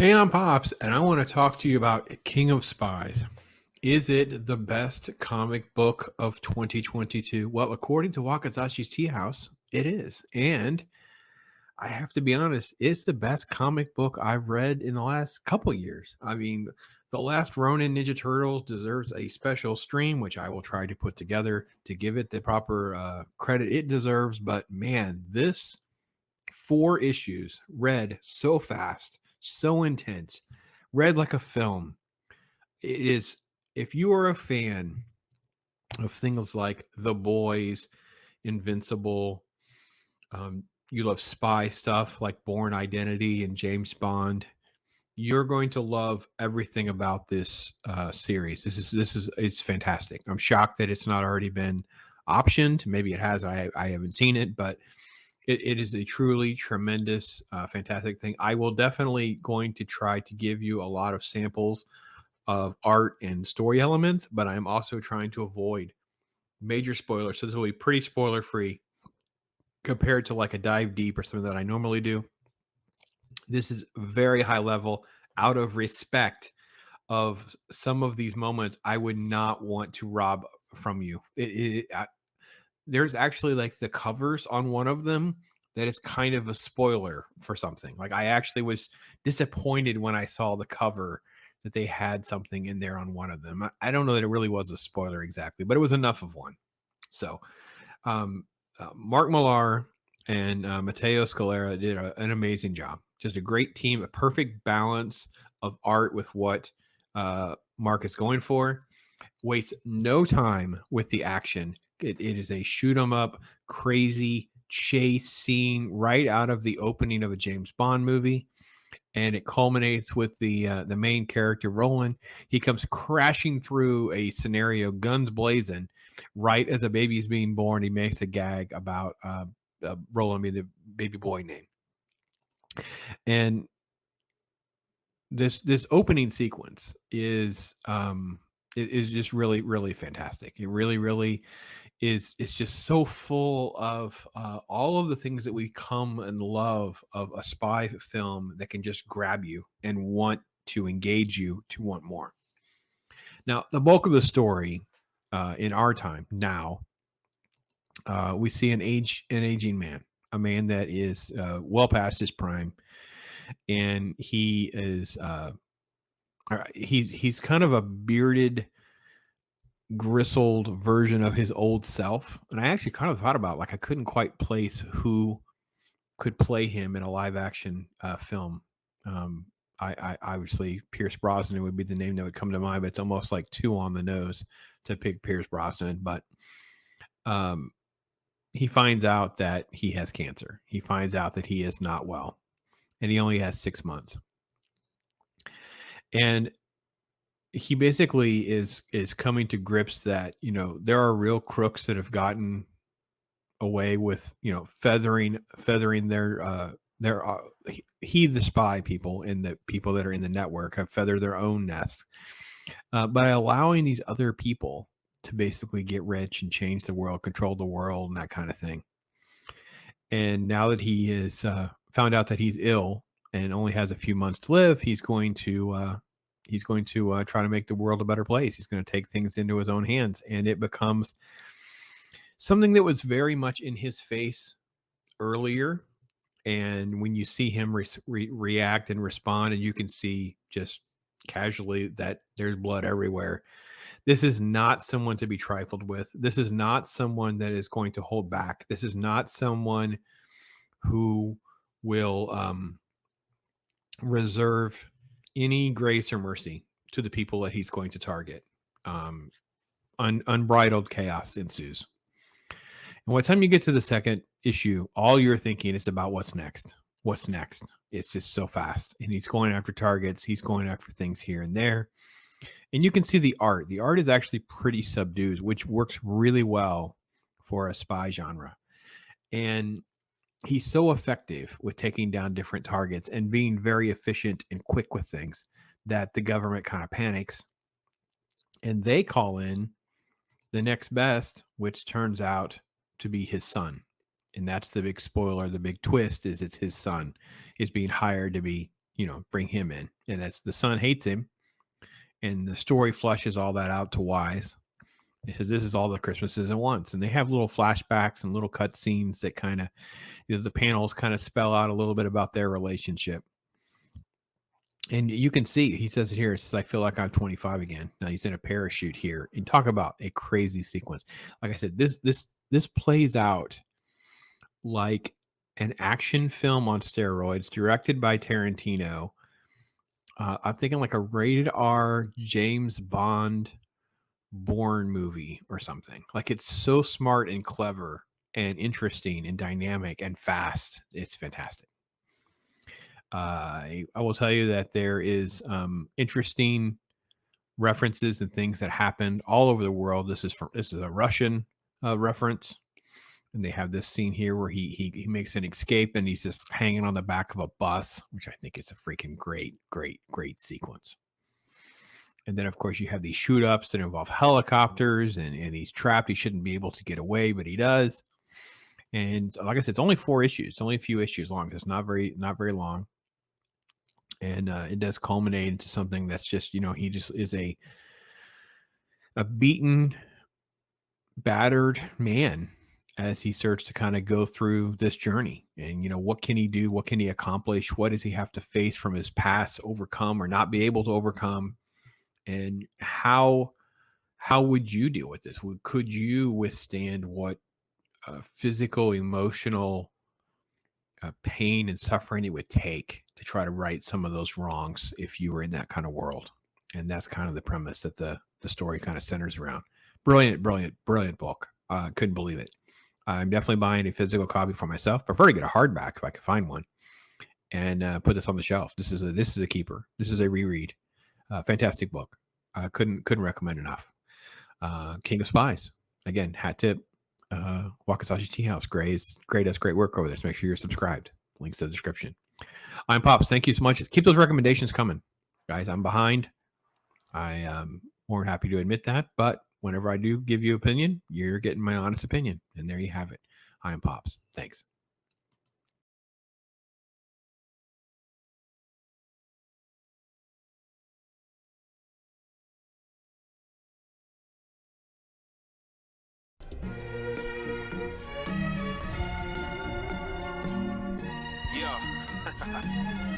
Hey, I'm Pops, and I want to talk to you about King of Spies. Is it the best comic book of 2022? Well, according to Wakazashi's Tea House, it is. And I have to be honest, it's the best comic book I've read in the last couple years. I mean, the last Ronin Ninja Turtles deserves a special stream, which I will try to put together to give it the proper credit it deserves. But man, this 4 issues read so fast, so intense, read like a film. It is, if you are a fan of things like The Boys, Invincible, you love spy stuff like Born Identity and James Bond, you're going to love everything about this series. It's fantastic. I'm shocked that it's not already been optioned. Maybe it has. I haven't seen it, but it is a truly tremendous, fantastic thing. I will definitely going to try to give you a lot of samples of art and story elements, but I'm also trying to avoid major spoilers. So this will be pretty spoiler free compared to like a dive deep or something that I normally do. This is very high level out of respect of some of these moments I would not want to rob from you. There's actually like the covers on one of them that is kind of a spoiler for something. Like I actually was disappointed when I saw the cover that they had something in there on one of them. I don't know that it really was a spoiler exactly, but it was enough of one. So, Mark Millar and Matteo Scalera did an amazing job. Just a great team, a perfect balance of art with what Mark is going for. Wastes no time with the action. It is a shoot 'em up, crazy chase scene right out of the opening of a James Bond movie, and it culminates with the main character Roland. He comes crashing through a scenario, guns blazing, right as a baby is being born. He makes a gag about Roland being the baby boy name, and this opening sequence is just really fantastic. It really is. It's just so full of all of the things that we come and love of a spy film that can just grab you and want to engage you to want more. Now, the bulk of the story in our time now, we see an aging man, a man that is well past his prime, and he is he's kind of a bearded, gristled version of his old self. And I actually kind of thought about like I couldn't quite place who could play him in a live action film. I obviously Pierce Brosnan would be the name that would come to mind, but it's almost like too on the nose to pick Pierce Brosnan. But um, he finds out that he has cancer. He finds out that he is not well, and he only has 6 months. And he basically is coming to grips that there are real crooks that have gotten away with feathering their he the spy people and the people that are in the network have feathered their own nests by allowing these other people to basically get rich and change the world, control the world, and that kind of thing. And now that he is found out that he's ill and only has a few months to live, he's going to try to make the world a better place. He's going to take things into his own hands, and it becomes something that was very much in his face earlier. And when you see him react and respond, and you can see just casually that there's blood everywhere. This is not someone to be trifled with. This is not someone that is going to hold back. This is not someone who will reserve any grace or mercy to the people that he's going to target. Unbridled chaos ensues. And by the time you get to the second issue, all you're thinking is about what's next. What's next? It's just so fast. And he's going after targets. He's going after things here and there. And you can see the art. The art is actually pretty subdued, which works really well for a spy genre. And he's so effective with taking down different targets and being very efficient and quick with things that the government kind of panics. And they call in the next best, which turns out to be his son. And that's the big spoiler. The big twist is it's his son is being hired to be bring him in. And that's the son hates him. And the story flushes all that out to Wise. He says, this is all the Christmases at once. And they have little flashbacks and little cut scenes that kind of, the panels kind of spell out a little bit about their relationship. And you can see, he says it here, it says, I feel like I'm 25 again. Now he's in a parachute here. And talk about a crazy sequence. Like I said, this plays out like an action film on steroids, directed by Tarantino. I'm thinking like a rated R James Bond Bourne movie or something. Like, it's so smart and clever and interesting and dynamic and fast. It's fantastic. I will tell you that there is interesting references and things that happened all over the world. This is a Russian reference. And they have this scene here where he makes an escape and he's just hanging on the back of a bus, which I think is a freaking great sequence. And then, of course, you have these shoot ups that involve helicopters and he's trapped. He shouldn't be able to get away, but he does. And like I said, it's only 4 issues. It's only a few issues long. It's not very long. And it does culminate into something that's just, he just is a beaten, battered man as he starts to kind of go through this journey. And, what can he do? What can he accomplish? What does he have to face from his past, overcome or not be able to overcome? And how would you deal with this? Could you withstand what physical, emotional pain and suffering it would take to try to right some of those wrongs if you were in that kind of world? And that's kind of the premise that the story kind of centers around. Brilliant book. Couldn't believe it. I'm definitely buying a physical copy for myself. Prefer to get a hardback if I could find one, and put this on the shelf. This is a keeper. This is a reread. Fantastic book. Couldn't recommend enough. King of Spies. Again, hat tip. Wakasashi Tea House. Great work over there. So make sure you're subscribed. Links in the description. I'm Pops. Thank you so much. Keep those recommendations coming, guys. I'm behind. I am more than happy to admit that, but whenever I do give you opinion, you're getting my honest opinion. And there you have it. I am Pops. Thanks. Yeah.